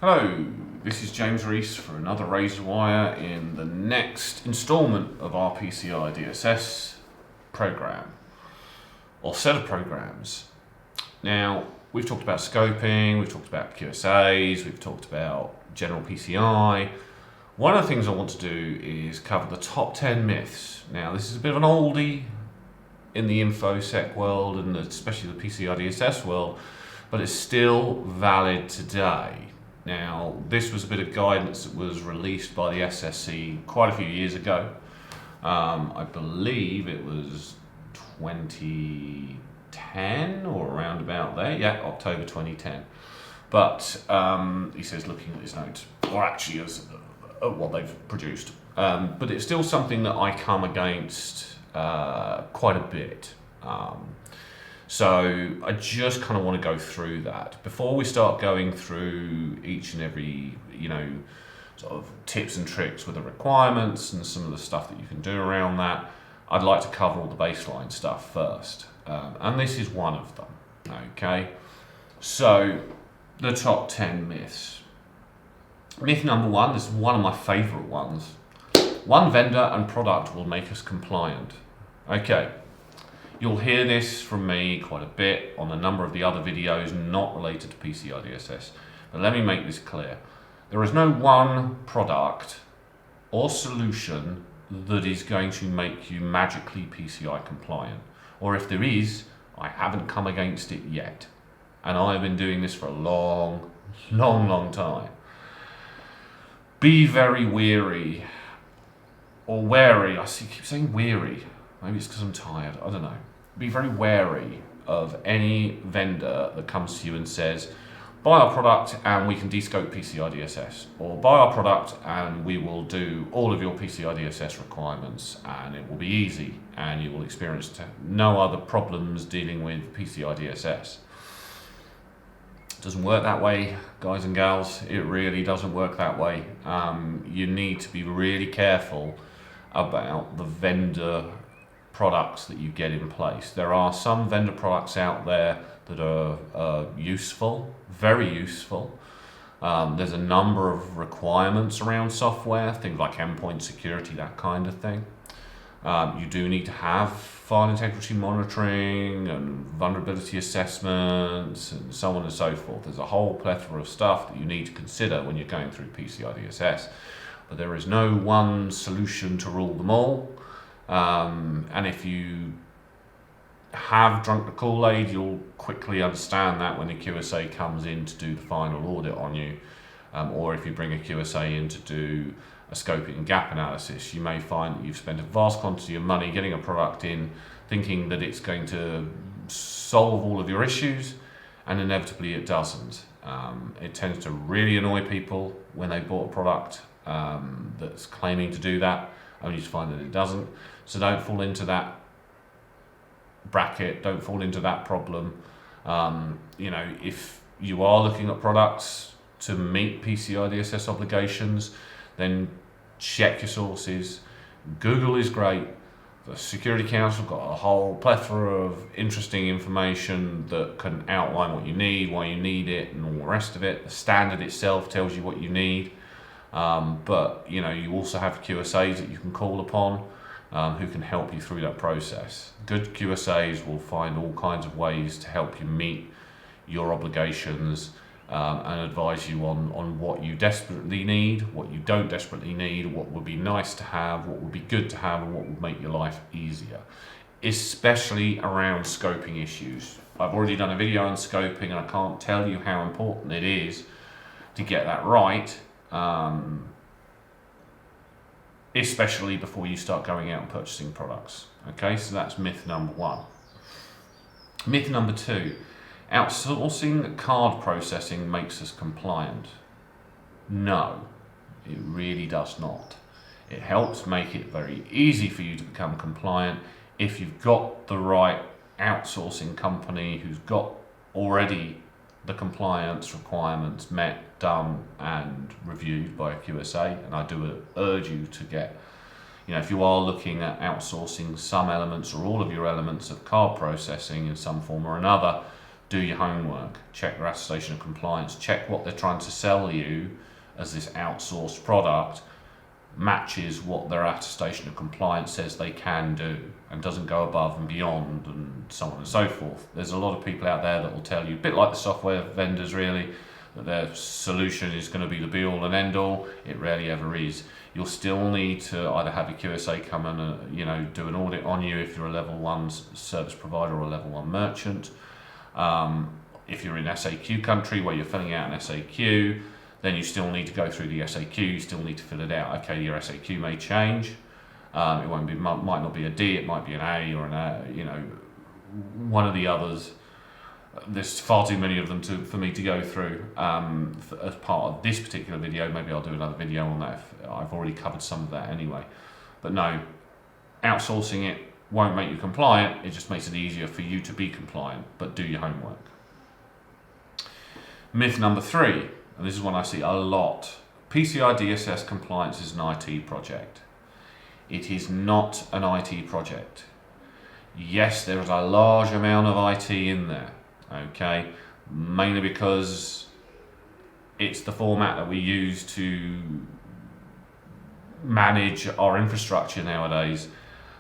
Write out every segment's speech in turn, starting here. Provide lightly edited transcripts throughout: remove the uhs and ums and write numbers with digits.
Hello, this is James Rees for another Razor Wire in the next instalment of our PCI DSS program, or set of programs. Now, we've talked about scoping, we've talked about QSAs, we've talked about general PCI. One of the things I want to do is cover the top 10 myths. Now, this is a bit of an oldie in the InfoSec world and especially the PCI DSS world, but it's still valid today. Now, this was a bit of guidance that was released by the SSC quite a few years ago. I believe it was 2010 or around about there. Yeah, October 2010. But he says, looking at his notes, or actually as what they've produced. But it's still something that I come against quite a bit. So I just kind of want to go through that. Before we start going through each and every, sort of tips and tricks with the requirements and some of the stuff that you can do around that, I'd like to cover all the baseline stuff first. And this is one of them, okay? So, the top 10 myths. Myth number one, this is one of my favorite ones. One vendor and product will make us compliant. Okay. You'll hear this from me quite a bit on a number of the other videos not related to PCI DSS. But let me make this clear. There is no one product or solution that is going to make you magically PCI compliant. Or if there is, I haven't come against it yet. And I've been doing this for a long time. Be very wary, or wary, keep saying weary. Maybe it's because I'm tired, I don't know. Be very wary of any vendor that comes to you and says, buy our product and we can descope PCI DSS, or buy our product and we will do all of your PCI DSS requirements and it will be easy and you will experience no other problems dealing with PCI DSS. It doesn't work that way, guys and gals. It really doesn't work that way. You need to be really careful about the vendor products that you get in place. There are some vendor products out there that are useful, very useful. There's a number of requirements around software, things like endpoint security, that kind of thing. You do need to have file integrity monitoring and vulnerability assessments and so on and so forth. There's a whole plethora of stuff that you need to consider when you're going through PCI DSS. But there is no one solution to rule them all. And if you have drunk the Kool-Aid, you'll quickly understand that when the QSA comes in to do the final audit on you, or if you bring a QSA in to do a scoping and gap analysis, you may find that you've spent a vast quantity of money getting a product in, thinking that it's going to solve all of your issues, and inevitably it doesn't. It tends to really annoy people when they bought a product that's claiming to do that, only to find that it doesn't. So don't fall into that bracket, don't fall into that problem. If you are looking at products to meet PCI DSS obligations, then check your sources. Google is great. The Security Council got a whole plethora of interesting information that can outline what you need, why you need it, and all the rest of it. The standard itself tells you what you need. But you also have QSAs that you can call upon who can help you through that process. Good QSAs will find all kinds of ways to help you meet your obligations and advise you on what you desperately need, what you don't desperately need, what would be nice to have, what would be good to have, and what would make your life easier, especially around scoping issues. I've already done a video on scoping and I can't tell you how important it is to get that right. Especially before you start going out and purchasing products. Okay, so that's myth number one. Myth number two, outsourcing card processing makes us compliant. No, it really does not. It helps make it very easy for you to become compliant if you've got the right outsourcing company who's got already the compliance requirements met, done and reviewed by a QSA. And I do urge you to get, if you are looking at outsourcing some elements or all of your elements of card processing in some form or another, do your homework, check their attestation of compliance, check what they're trying to sell you as this outsourced product matches what their attestation of compliance says they can do and doesn't go above and beyond and so on and so forth. There's a lot of people out there that will tell you, a bit like the software vendors really, that their solution is going to be the be all and end all. It rarely ever is. You'll still need to either have your QSA come and do an audit on you if you're a level 1 service provider or a level 1 merchant. If you're in SAQ country where you're filling out an SAQ, then you still need to go through the SAQ, you still need to fill it out. Okay, your SAQ may change. It might not be a D, it might be an A or an A, one of the others. There's far too many of them for me to go through as part of this particular video. Maybe I'll do another video on that if I've already covered some of that anyway. But no, outsourcing it won't make you compliant, it just makes it easier for you to be compliant, but do your homework. Myth number 3, and this is one I see a lot. PCI DSS compliance is an IT project. It is not an IT project. Yes, there is a large amount of IT in there, okay, mainly because it's the format that we use to manage our infrastructure nowadays,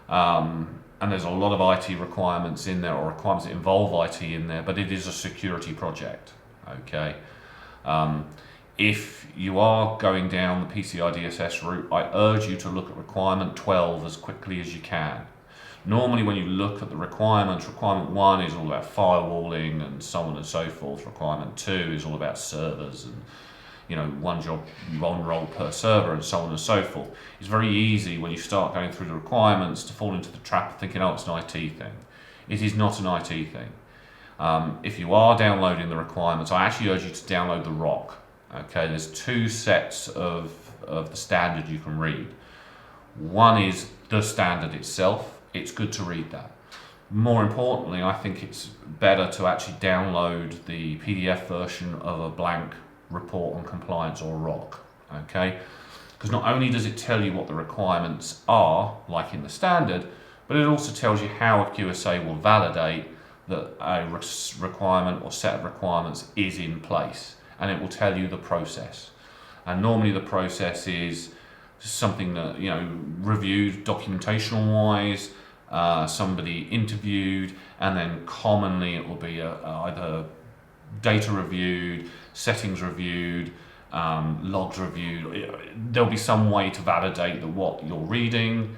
and there's a lot of IT requirements in there, or requirements that involve IT in there, but it is a security project, okay. If you are going down the PCI DSS route, I urge you to look at requirement 12 as quickly as you can. Normally when you look at the requirements, requirement 1 is all about firewalling and so on and so forth. Requirement 2 is all about servers and one job, one role per server and so on and so forth. It's very easy when you start going through the requirements to fall into the trap of thinking, oh, it's an IT thing. It is not an IT thing. If you are downloading the requirements, I actually urge you to download the ROC. Okay, there's 2 sets of the standard you can read. One is the standard itself. It's good to read that. More importantly, I think it's better to actually download the PDF version of a blank report on compliance or ROC. Okay, because not only does it tell you what the requirements are, like in the standard, but it also tells you how a QSA will validate that a requirement or set of requirements is in place, and it will tell you the process. And normally the process is something that reviewed documentational wise, somebody interviewed, and then commonly it will be either data reviewed, settings reviewed, logs reviewed. There'll be some way to validate that what you're reading,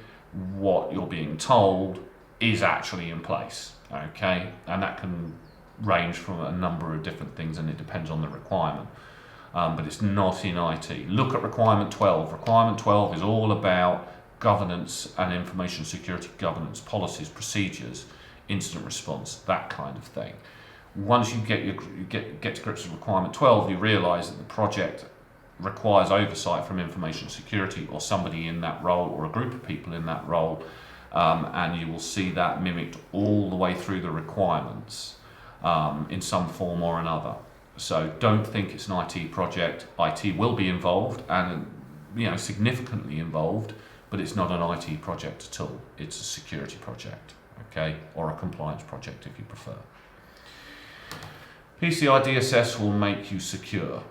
what you're being told is actually in place. Okay, and that can range from a number of different things, and it depends on the requirement, but it's not in IT. Look at requirement 12. Requirement 12 is all about governance and information security governance, policies, procedures, incident response, that kind of thing. Once you get to grips with requirement 12, you realize that the project requires oversight from information security or somebody in that role or a group of people in that role, and you will see that mimicked all the way through the requirements in some form or another. So don't think it's an IT project. IT will be involved and significantly involved, but it's not an IT project at all. It's a security project, okay, or a compliance project if you prefer. PCI DSS will make you secure.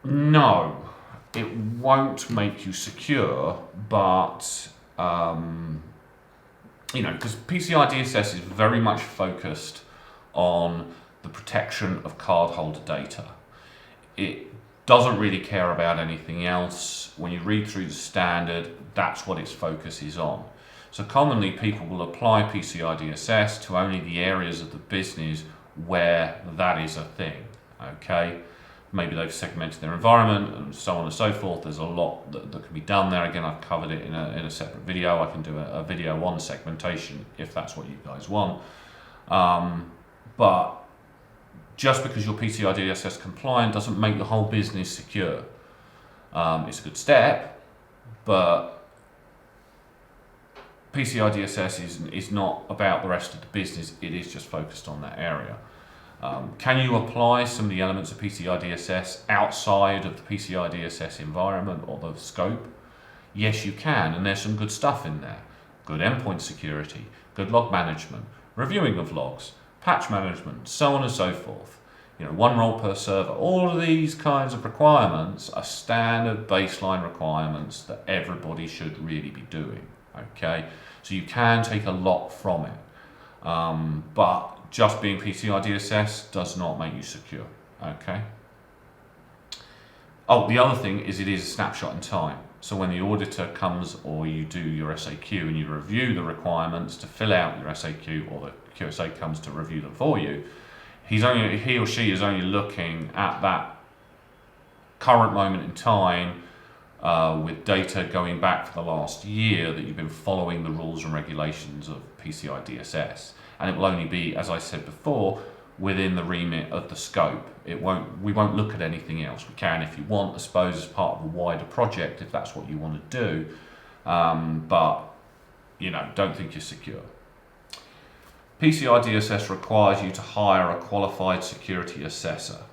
No, it won't make you secure, but because PCI DSS is very much focused on the protection of cardholder data. It doesn't really care about anything else. When you read through the standard, that's what its focus is on. So commonly people will apply PCI DSS to only the areas of the business where that is a thing, okay? Maybe they've segmented their environment and so on and so forth. There's a lot that can be done there. Again, I've covered it in a separate video. I can do a video on segmentation if that's what you guys want. But just because you're PCI DSS compliant doesn't make the whole business secure. It's a good step, but PCI DSS is not about the rest of the business. It is just focused on that area. Can you apply some of the elements of PCI DSS outside of the PCI DSS environment or the scope? Yes, you can, and there's some good stuff in there. Good endpoint security, good log management, reviewing of logs, patch management, so on and so forth. One role per server. All of these kinds of requirements are standard baseline requirements that everybody should really be doing. Okay, so you can take a lot from it, but just being PCI DSS does not make you secure. Okay. Oh, the other thing is it is a snapshot in time. So when the auditor comes, or you do your SAQ and you review the requirements to fill out your SAQ, or the QSA comes to review them for you, he or she is only looking at that current moment in time, with data going back for the last year that you've been following the rules and regulations of PCI DSS, and it will only be, as I said before, within the remit of the scope. We won't look at anything else. We can, if you want, I suppose, as part of a wider project, if that's what you want to do, but don't think you're secure. PCI DSS requires you to hire a qualified security assessor.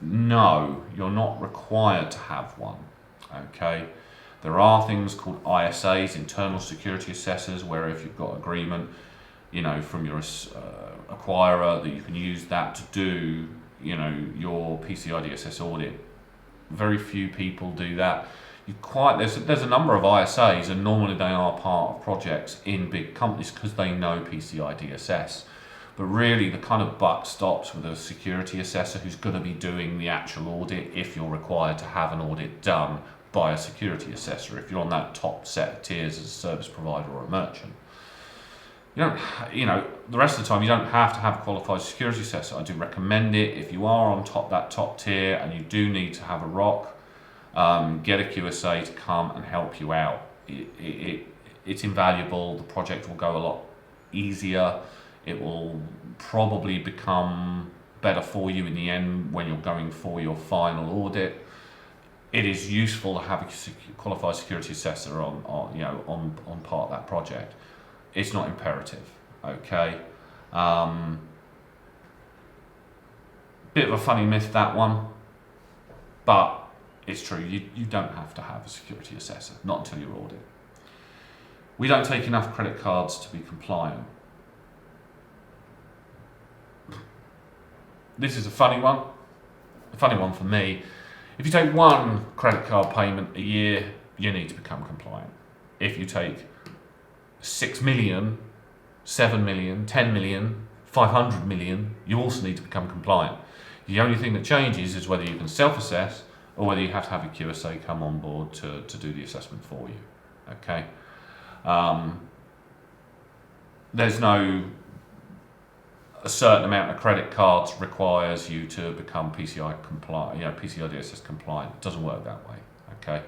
No, you're not required to have one. Okay, there are things called ISAs, internal security assessors, where if you've got agreement, from your acquirer, that you can use that to do, your PCI DSS audit. Very few people do that. There's a number of ISAs, and normally they are part of projects in big companies because they know PCI DSS. But really, the kind of buck stops with a security assessor who's going to be doing the actual audit, if you're required to have an audit done by a security assessor, if you're on that top set of tiers as a service provider or a merchant. The rest of the time you don't have to have a qualified security assessor. I do recommend it if you are on that top tier and you do need to have a ROC. Get a QSA to come and help you out. It's invaluable. The project will go a lot easier. It will probably become better for you in the end when you're going for your final audit. It is useful to have a qualified security assessor on part of that project. It's not imperative. Okay. Bit of a funny myth, that one, but it's true. You don't have to have a security assessor, not until your audit. We don't take enough credit cards to be compliant. This is a funny one for me. If you take one credit card payment a year, you need to become compliant. If you take 6 million, 7 million, 10 million, 500 million, you also need to become compliant. The only thing that changes is whether you can self-assess or whether you have to have a QSA come on board to do the assessment for you. Okay. There's no a certain amount of credit cards requires you to become PCI compliant, PCI DSS compliant. It doesn't work that way. Okay.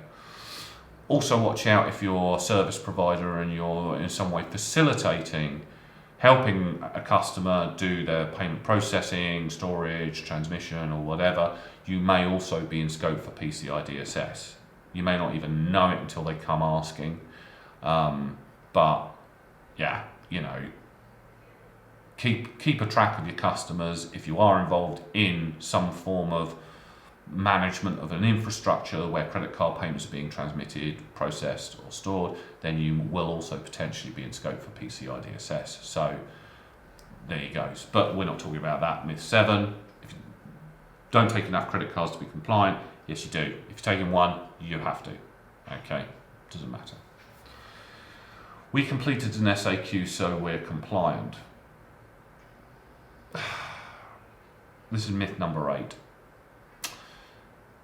Also, watch out if you're a service provider and you're in some way facilitating, helping a customer do their payment processing, storage, transmission, or whatever. You may also be in scope for PCI DSS. You may not even know it until they come asking. But yeah, keep a track of your customers. If you are involved in some form of management of an infrastructure where credit card payments are being transmitted, processed, or stored, then you will also potentially be in scope for PCI DSS. So there you go. But we're not talking about that. Myth 7, if you don't take enough credit cards to be compliant, yes you do. If you're taking one, you have to. Okay, doesn't matter. We completed an SAQ, so we're compliant. This is myth number 8.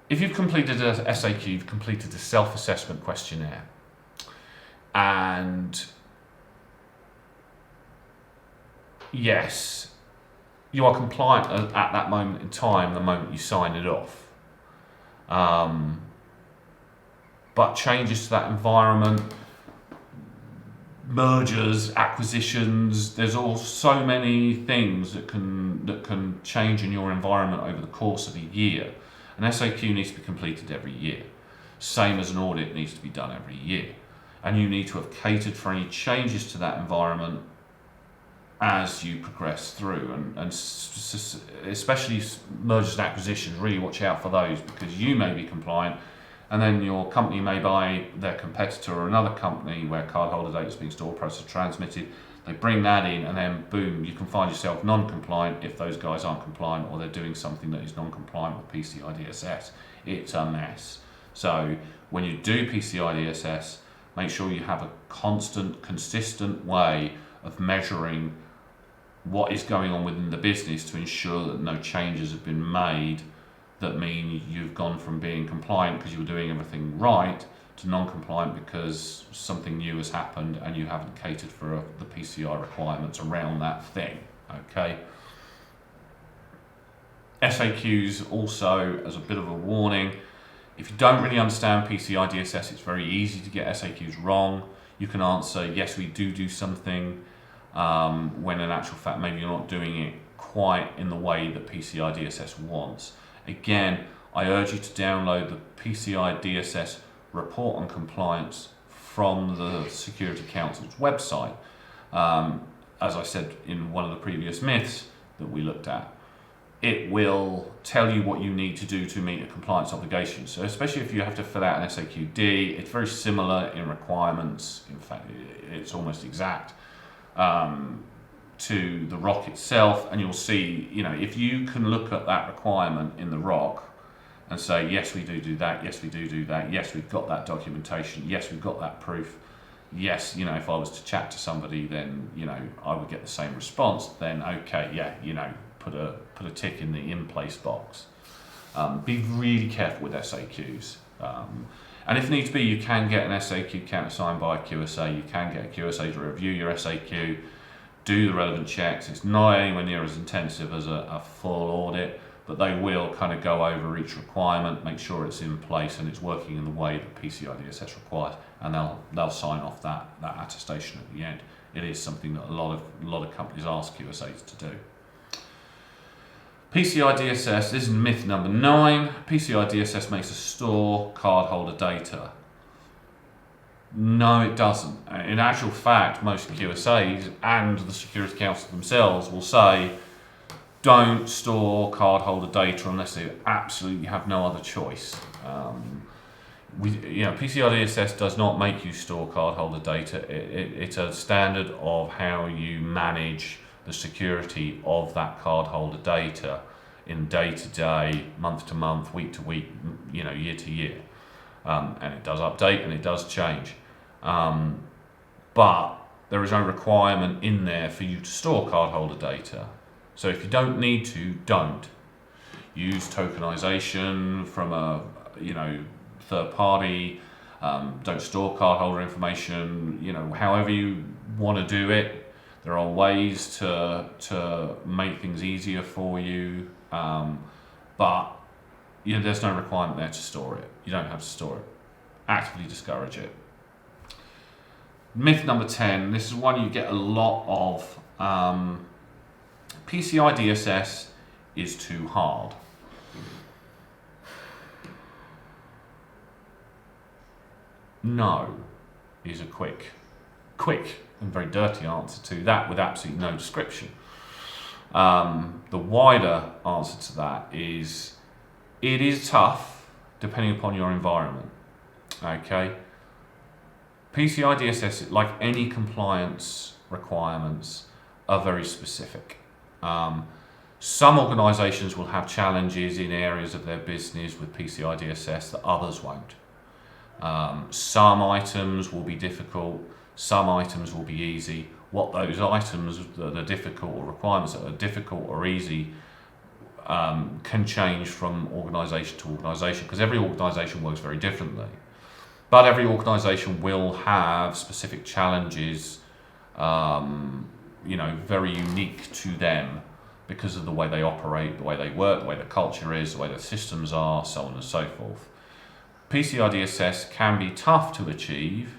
If you've completed a SAQ, you've completed a self-assessment questionnaire, and yes, you are compliant at that moment in time, the moment you sign it off. But changes to that environment, mergers, acquisitions, there's so many things that can change in your environment over the course of a year. An SAQ needs to be completed every year, same as an audit needs to be done every year. And you need to have catered for any changes to that environment as you progress through. And especially mergers and acquisitions, really watch out for those, because you may be compliant and then your company may buy their competitor or another company where cardholder data is being stored, processed, transmitted. They bring that in, and then boom, you can find yourself non-compliant if those guys aren't compliant or they're doing something that is non-compliant with PCI DSS. It's a mess. So when you do PCI DSS, make sure you have a constant, consistent way of measuring what is going on within the business to ensure that no changes have been made that mean you've gone from being compliant because you were doing everything right to non-compliant because something new has happened and you haven't catered for the PCI requirements around that thing. Okay. SAQs also, as a bit of a warning, if you don't really understand PCI DSS, it's very easy to get SAQs wrong. You can answer, yes, we do something, when in actual fact maybe you're not doing it quite in the way that PCI DSS wants. Again, I urge you to download the PCI DSS report on compliance from the Security Council's website. As I said in one of the previous myths that we looked at, it will tell you what you need to do to meet a compliance obligation. So especially if you have to fill out an SAQD, it's very similar in requirements. In fact, it's almost exact to the ROC itself. And you'll see, if you can look at that requirement in the ROC and say, yes, we do that, yes, we do that, yes, we've got that documentation, yes, we've got that proof, yes, if I was to chat to somebody, then, I would get the same response, then okay, yeah, put a tick in the in place box. Be really careful with SAQs. And if needs be, you can get an SAQ countersigned by a QSA. You can get a QSA to review your SAQ, do the relevant checks. It's not anywhere near as intensive as a full audit, but they will kind of go over each requirement, make sure it's in place and it's working in the way that PCI DSS requires, and they'll sign off that attestation at the end. It is something that a lot of companies ask QSAs to do. PCI DSS, this is myth number 9. PCI DSS makes us store cardholder data. No, it doesn't. In actual fact, most QSAs and the Security Council themselves will say, don't store cardholder data unless they absolutely have no other choice. PCI DSS does not make you store cardholder data. It's a standard of how you manage the security of that cardholder data in day to day, month to month, week to week, year to year. And it does update and it does change. But there is no requirement in there for you to store cardholder data. So if you don't need to, don't. Use tokenization from a third party. Don't store cardholder information. However you want to do it. There are ways to make things easier for you, but there's no requirement there to store it. You don't have to store it. Actively discourage it. Myth number 10. This is one you get a lot of. PCI DSS is too hard. No is a quick and very dirty answer to that with absolutely no description. The wider answer to that is it is tough depending upon your environment. Okay. PCI DSS, like any compliance requirements, are very specific. Some organisations will have challenges in areas of their business with PCI DSS that others won't. Some items will be difficult, some items will be easy. What those items that are difficult or requirements that are difficult or easy can change from organisation to organisation because every organisation works very differently. But every organisation will have specific challenges, very unique to them because of the way they operate, the way they work, the way the culture is, the way the systems are, so on and so forth. PCI DSS can be tough to achieve,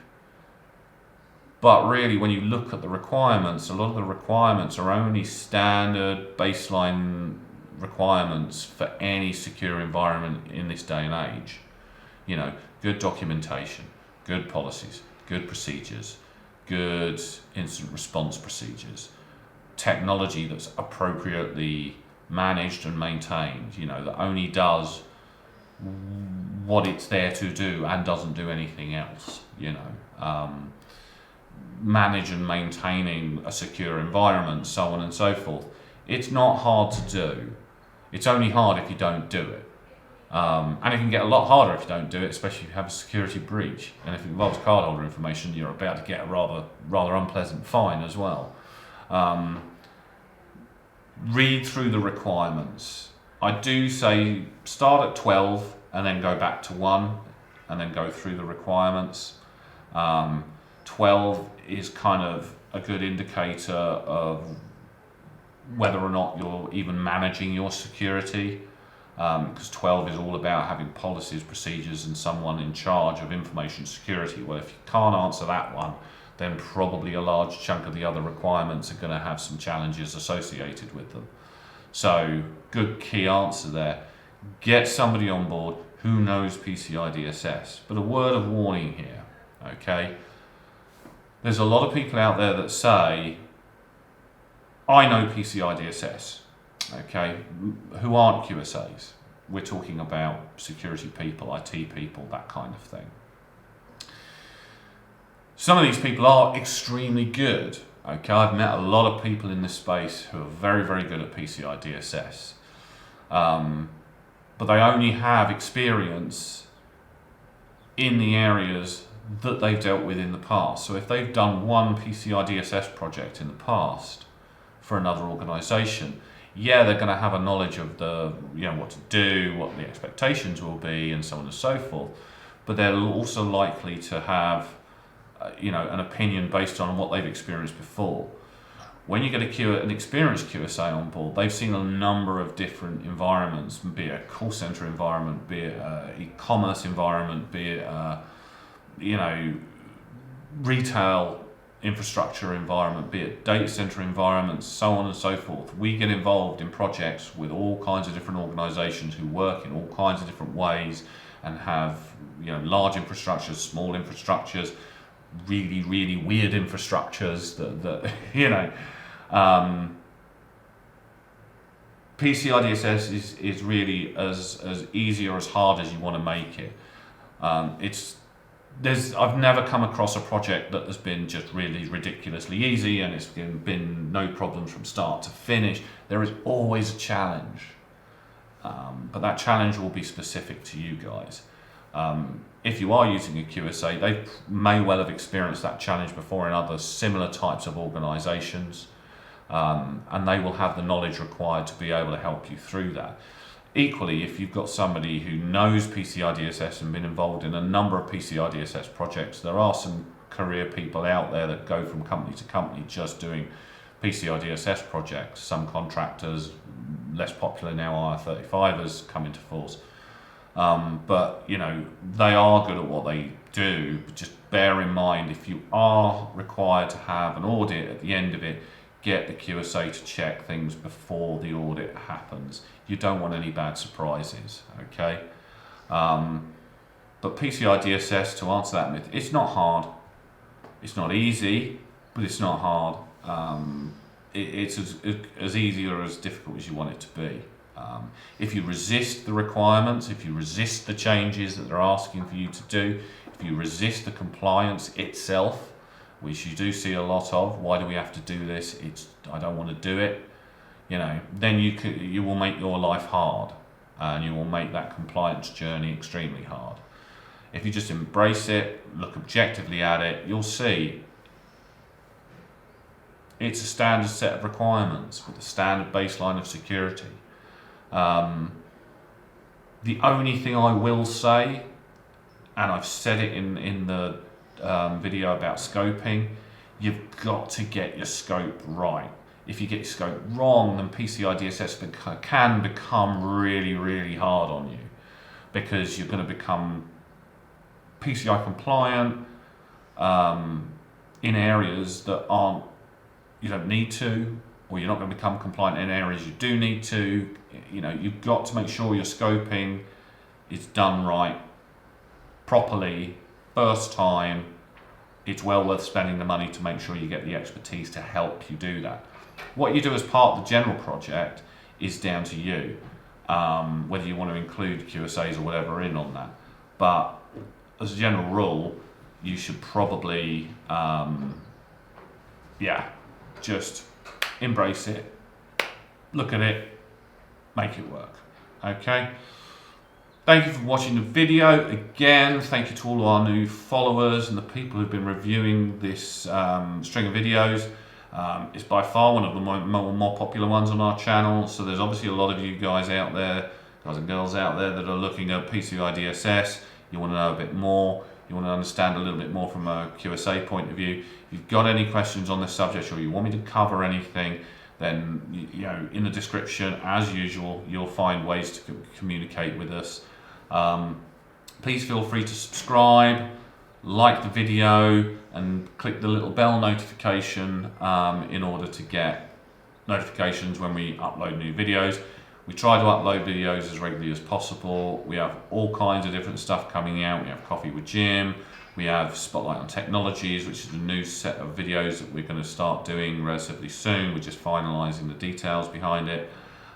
but really when you look at the requirements, a lot of the requirements are only standard baseline requirements for any secure environment in this day and age. Good documentation, good policies, good procedures, good incident response procedures, technology that's appropriately managed and maintained, that only does what it's there to do and doesn't do anything else, manage and maintaining a secure environment, so on and so forth. It's not hard to do. It's only hard if you don't do it. And it can get a lot harder if you don't do it, especially if you have a security breach. And if it involves cardholder information, you're about to get a rather unpleasant fine as well. Read through the requirements. I do say start at 12 and then go back to 1 and then go through the requirements. 12 is kind of a good indicator of whether or not you're even managing your security, because 12 is all about having policies, procedures, and someone in charge of information security. Well, if you can't answer that one, then probably a large chunk of the other requirements are going to have some challenges associated with them. So, good key answer there. Get somebody on board who knows PCI DSS. But a word of warning here, okay? There's a lot of people out there that say, I know PCI DSS, okay, who aren't QSAs. We're talking about security people, IT people, that kind of thing. Some of these people are extremely good. Okay, I've met a lot of people in this space who are very, very good at PCI DSS. But they only have experience in the areas that they've dealt with in the past. So if they've done one PCI DSS project in the past for another organisation, they're going to have a knowledge of what to do, what the expectations will be, and so on and so forth. But they're also likely to have an opinion based on what they've experienced before. When you get an experienced QSA on board, they've seen a number of different environments, be it a call center environment, be it an e-commerce environment, be it retail infrastructure environment, be it data center environments, so on and so forth. We get involved in projects with all kinds of different organizations who work in all kinds of different ways and have large infrastructures, small infrastructures, really, really weird infrastructures PCI DSS is really as easy or as hard as you want to make it. I've never come across a project that has been just really ridiculously easy and it's been no problems from start to finish. There is always a challenge, but that challenge will be specific to you guys. If you are using a QSA, they may well have experienced that challenge before in other similar types of organisations, and they will have the knowledge required to be able to help you through that. Equally, if you've got somebody who knows PCI DSS and been involved in a number of PCI DSS projects, there are some career people out there that go from company to company just doing PCI DSS projects. Some contractors, less popular now, IR35 has come into force. But they are good at what they do. But just bear in mind, if you are required to have an audit at the end of it, get the QSA to check things before the audit happens. You don't want any bad surprises, okay? But PCI DSS, to answer that myth, it's not hard. It's not easy, but it's not hard. It's as easy or as difficult as you want it to be. If you resist the requirements, if you resist the changes that they're asking for you to do, if you resist the compliance itself, which you do see a lot of, why do we have to do this? I don't want to do it. Then you will make your life hard, and you will make that compliance journey extremely hard. If you just embrace it, look objectively at it, you'll see it's a standard set of requirements with a standard baseline of security. The only thing I will say, and I've said it in the video about scoping, you've got to get your scope right. If you get your scope wrong, then PCI DSS can become really, really hard on you, because you're going to become PCI compliant in areas that you don't need to, or you're not going to become compliant in areas you do need to. You've got to make sure your scoping is done right, properly, first time. It's well worth spending the money to make sure you get the expertise to help you do that. What you do as part of the general project is down to you, whether you want to include QSAs or whatever in on that. but as a general rule, you should probably, just embrace it, look at it, make it work. Okay. Thank you for watching the video. Again, thank you to all our new followers and the people who've been reviewing this string of videos. It's by far one of the more popular ones on our channel. So there's obviously a lot of you guys out there, guys and girls out there, that are looking at PCI DSS. You want to know a bit more. You want to understand a little bit more from a QSA point of view. If you've got any questions on this subject, or you want me to cover anything, then in the description, as usual, you'll find ways to communicate with us. Please feel free to subscribe, like the video, and click the little bell notification in order to get notifications when we upload new videos. We try to upload videos as regularly as possible. We have all kinds of different stuff coming out. We have Coffee with Jim. We have Spotlight on Technologies, which is a new set of videos that we're going to start doing relatively soon. We're just finalising the details behind it.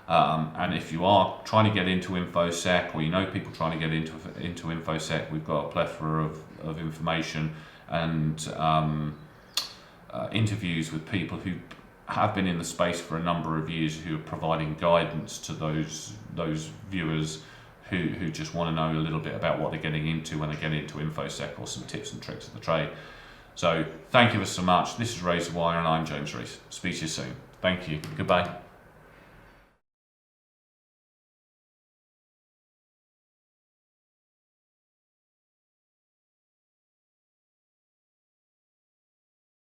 And if you are trying to get into InfoSec, or you know people trying to get into InfoSec, we've got a plethora of information and interviews with people who have been in the space for a number of years, who are providing guidance to those viewers who just want to know a little bit about what they're getting into when they get into InfoSec, or some tips and tricks of the trade. So thank you so much. This is Razorwire and I'm James Rees. Speak to you soon. Thank you. Goodbye.